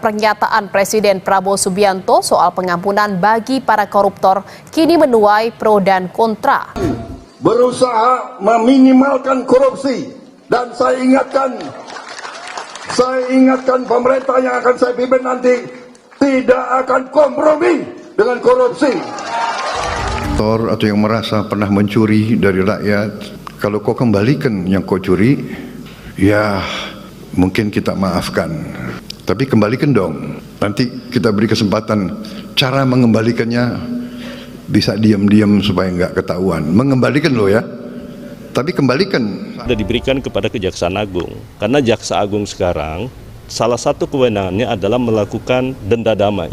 Pernyataan Presiden Prabowo Subianto soal pengampunan bagi para koruptor kini menuai pro dan kontra. Berusaha meminimalkan korupsi dan saya ingatkan pemerintah yang akan saya pimpin nanti tidak akan kompromi dengan korupsi. Atau yang merasa pernah mencuri dari rakyat, kalau kau kembalikan yang kau curi, ya mungkin kita maafkan. Tapi kembalikan dong. Nanti kita beri kesempatan cara mengembalikannya bisa diam-diam supaya nggak ketahuan. Mengembalikan loh ya. Tapi kembalikan. Sudah diberikan kepada Kejaksaan Agung. Karena Jaksa Agung sekarang salah satu kewenangannya adalah melakukan denda damai.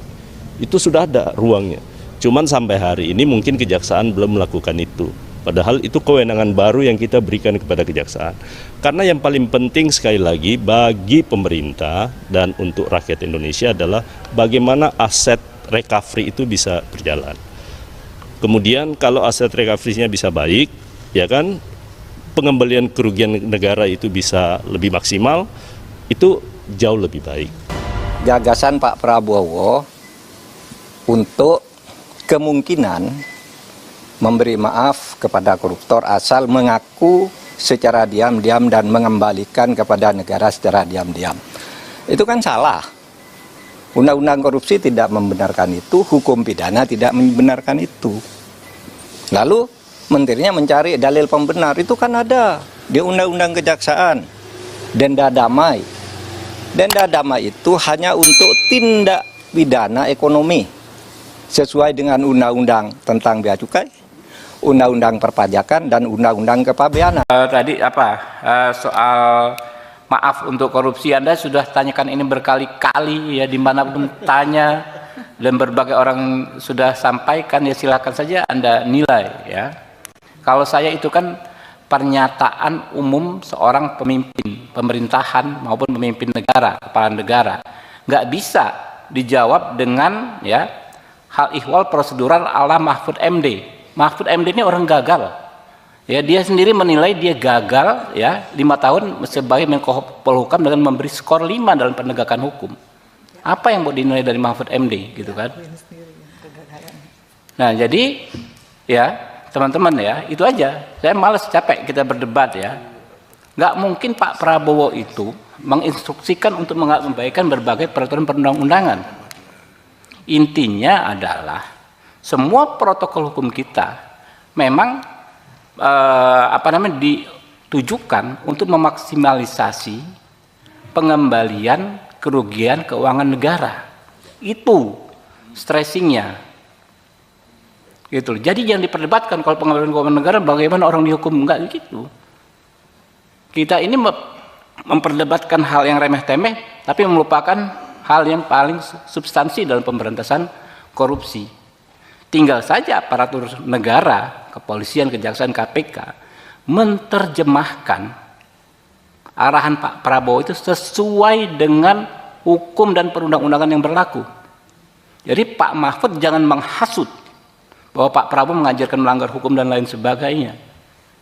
Itu sudah ada ruangnya. Cuman sampai hari ini mungkin Kejaksaan belum melakukan itu. Padahal itu kewenangan baru yang kita berikan kepada Kejaksaan. Karena yang paling penting sekali lagi bagi pemerintah dan untuk rakyat Indonesia adalah bagaimana aset recovery itu bisa berjalan. Kemudian kalau aset recovery-nya bisa baik, ya kan, pengembalian kerugian negara itu bisa lebih maksimal, itu jauh lebih baik. Gagasan Pak Prabowo untuk kemungkinan memberi maaf kepada koruptor asal mengaku secara diam-diam dan mengembalikan kepada negara secara diam-diam. Itu kan salah. Undang-undang korupsi tidak membenarkan itu, hukum pidana tidak membenarkan itu. Lalu menterinya mencari dalil pembenar, itu kan ada di Undang-Undang Kejaksaan. Denda damai. Denda damai itu hanya untuk tindak pidana ekonomi sesuai dengan undang-undang tentang bea cukai, undang-undang perpajakan, dan undang-undang kepabeanan. Tadi soal maaf untuk korupsi, Anda sudah tanyakan ini berkali-kali ya, dimanapun tanya dan berbagai orang sudah sampaikan, ya silakan saja Anda nilai ya. Kalau saya itu kan pernyataan umum seorang pemimpin pemerintahan maupun pemimpin negara, kepala negara, nggak bisa dijawab dengan ya hal ihwal prosedural ala Mahfud MD. Mahfud MD ini orang gagal. Ya, dia sendiri menilai dia gagal ya 5 tahun sebagai Menko Polhukam dengan memberi skor 5 dalam penegakan hukum. Apa yang mau dinilai dari Mahfud MD gitu kan? Nah, jadi ya teman-teman ya, itu aja. Saya malas, capek kita berdebat ya. Nggak mungkin Pak Prabowo itu menginstruksikan untuk mengabaikan berbagai peraturan perundang-undangan. Intinya adalah semua protokol hukum kita memang ditujukan untuk memaksimalisasi pengembalian kerugian keuangan negara. Itu stressingnya. Gitu. Jadi yang diperdebatkan kalau pengembalian keuangan negara bagaimana orang dihukum, enggak gitu. Kita ini memperdebatkan hal yang remeh-temeh tapi melupakan hal yang paling substansi dalam pemberantasan korupsi. Tinggal saja aparatur negara, kepolisian, kejaksaan, KPK menerjemahkan arahan Pak Prabowo itu sesuai dengan hukum dan perundang-undangan yang berlaku. Jadi Pak Mahfud jangan menghasut bahwa Pak Prabowo mengajarkan melanggar hukum dan lain sebagainya.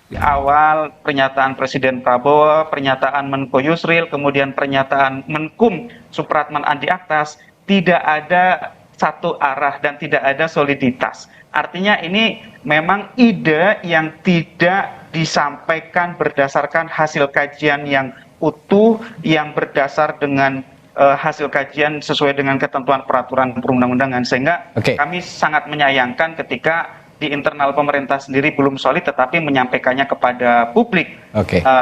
Di awal pernyataan Presiden Prabowo, pernyataan Menko Yusril, kemudian pernyataan Menkum Supratman Andi Aktas, tidak ada satu arah dan tidak ada soliditas. Artinya ini memang ide yang tidak disampaikan berdasarkan hasil kajian yang utuh, yang berdasar dengan hasil kajian sesuai dengan ketentuan peraturan perundang-undangan. Sehingga kami sangat menyayangkan ketika di internal pemerintah sendiri belum solid tetapi menyampaikannya kepada publik.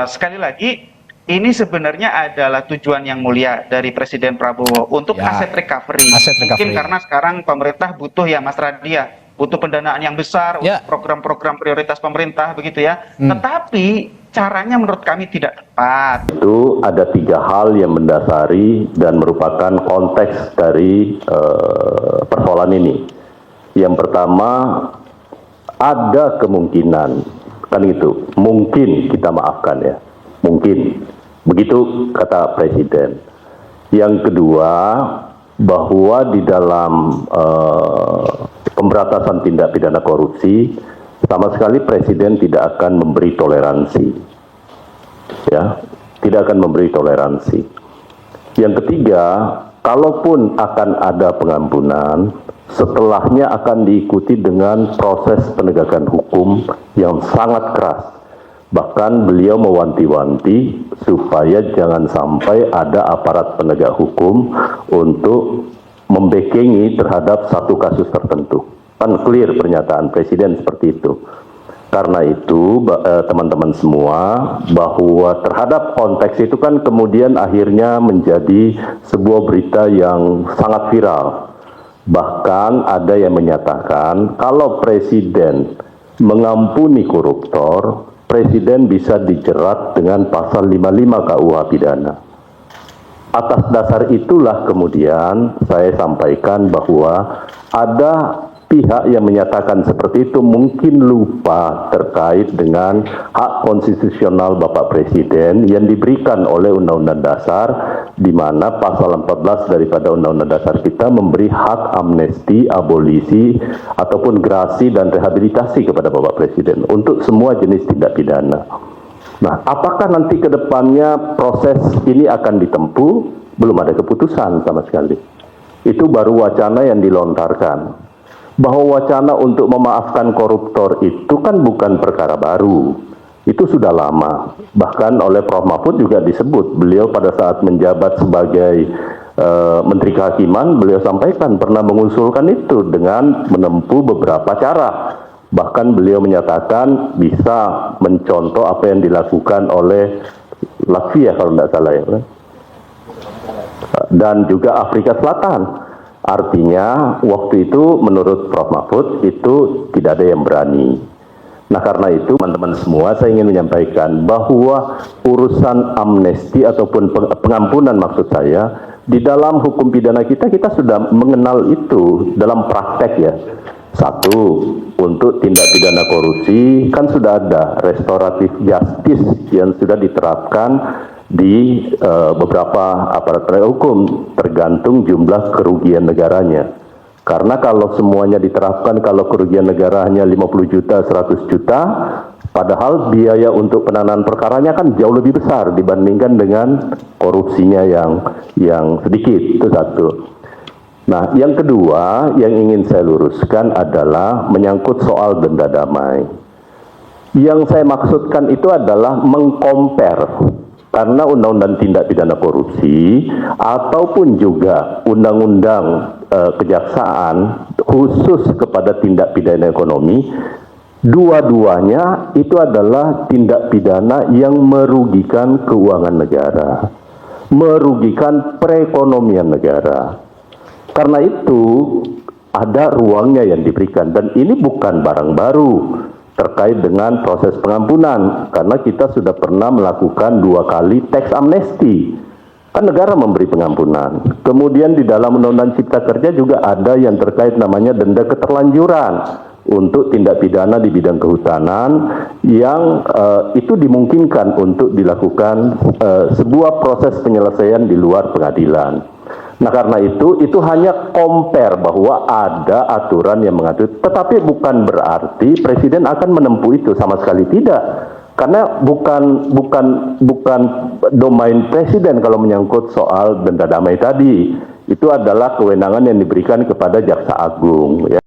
Sekali lagi, ini sebenarnya adalah tujuan yang mulia dari Presiden Prabowo untuk aset recovery. Mungkin karena sekarang pemerintah butuh ya Mas Radia, butuh pendanaan yang besar untuk program-program prioritas pemerintah begitu ya. Tetapi caranya menurut kami tidak tepat. Itu ada 3 hal yang mendasari dan merupakan konteks dari persoalan ini. Yang pertama, ada kemungkinan, kan itu, mungkin kita maafkan ya, mungkin, begitu kata Presiden. Yang kedua, bahwa di dalam pemberantasan tindak pidana korupsi, sama sekali Presiden tidak akan memberi toleransi, ya, tidak akan memberi toleransi. Yang ketiga, kalaupun akan ada pengampunan, setelahnya akan diikuti dengan proses penegakan hukum yang sangat keras. Bahkan beliau mewanti-wanti supaya jangan sampai ada aparat penegak hukum untuk membekengi terhadap satu kasus tertentu. Kan clear pernyataan Presiden seperti itu. Karena itu teman-teman semua, bahwa terhadap konteks itu kan kemudian akhirnya menjadi sebuah berita yang sangat viral. Bahkan ada yang menyatakan kalau Presiden mengampuni koruptor, Presiden bisa dijerat dengan pasal 55 KUH pidana. Atas dasar itulah kemudian saya sampaikan bahwa ada pihak yang menyatakan seperti itu mungkin lupa terkait dengan hak konstitusional Bapak Presiden yang diberikan oleh Undang-Undang Dasar, di mana pasal 14 daripada Undang-Undang Dasar kita memberi hak amnesti, abolisi, ataupun grasi dan rehabilitasi kepada Bapak Presiden untuk semua jenis tindak pidana. Nah, apakah nanti ke depannya proses ini akan ditempuh? Belum ada keputusan sama sekali. Itu baru wacana yang dilontarkan. Bahwa wacana untuk memaafkan koruptor itu kan bukan perkara baru. Itu sudah lama. Bahkan oleh Prof. Mahfud juga disebut. Beliau pada saat menjabat sebagai Menteri Kehakiman, beliau sampaikan pernah mengusulkan itu dengan menempuh beberapa cara. Bahkan beliau menyatakan bisa mencontoh apa yang dilakukan oleh Latvia kalau tidak salah ya. Dan juga Afrika Selatan. Artinya waktu itu menurut Prof. Mahfud itu tidak ada yang berani. Nah karena itu teman-teman semua saya ingin menyampaikan bahwa urusan amnesti ataupun pengampunan maksud saya di dalam hukum pidana kita sudah mengenal itu dalam praktek ya. Satu, untuk tindak pidana korupsi kan sudah ada restoratif justice yang sudah diterapkan di beberapa aparat penegak hukum tergantung jumlah kerugian negaranya. Karena kalau semuanya diterapkan, kalau kerugian negara hanya 50 juta, 100 juta, padahal biaya untuk penanganan perkaranya kan jauh lebih besar dibandingkan dengan korupsinya yang sedikit. Itu satu. Nah, yang kedua yang ingin saya luruskan adalah menyangkut soal denda damai. Yang saya maksudkan itu adalah mengcompare. Karena undang-undang tindak pidana korupsi ataupun juga undang-undang kejaksaan khusus kepada tindak pidana ekonomi, dua-duanya itu adalah tindak pidana yang merugikan keuangan negara, merugikan perekonomian negara. Karena itu ada ruangnya yang diberikan, dan ini bukan barang baru terkait dengan proses pengampunan, karena kita sudah pernah melakukan 2 kali tax amnesty, kan negara memberi pengampunan. Kemudian di dalam Undang-Undang Cipta Kerja juga ada yang terkait namanya denda keterlanjuran untuk tindak pidana di bidang kehutanan yang itu dimungkinkan untuk dilakukan sebuah proses penyelesaian di luar pengadilan. Nah karena itu hanya compare bahwa ada aturan yang mengatur, tetapi bukan berarti Presiden akan menempuh itu, sama sekali tidak. Karena bukan domain Presiden kalau menyangkut soal denda damai tadi. Itu adalah kewenangan yang diberikan kepada Jaksa Agung ya.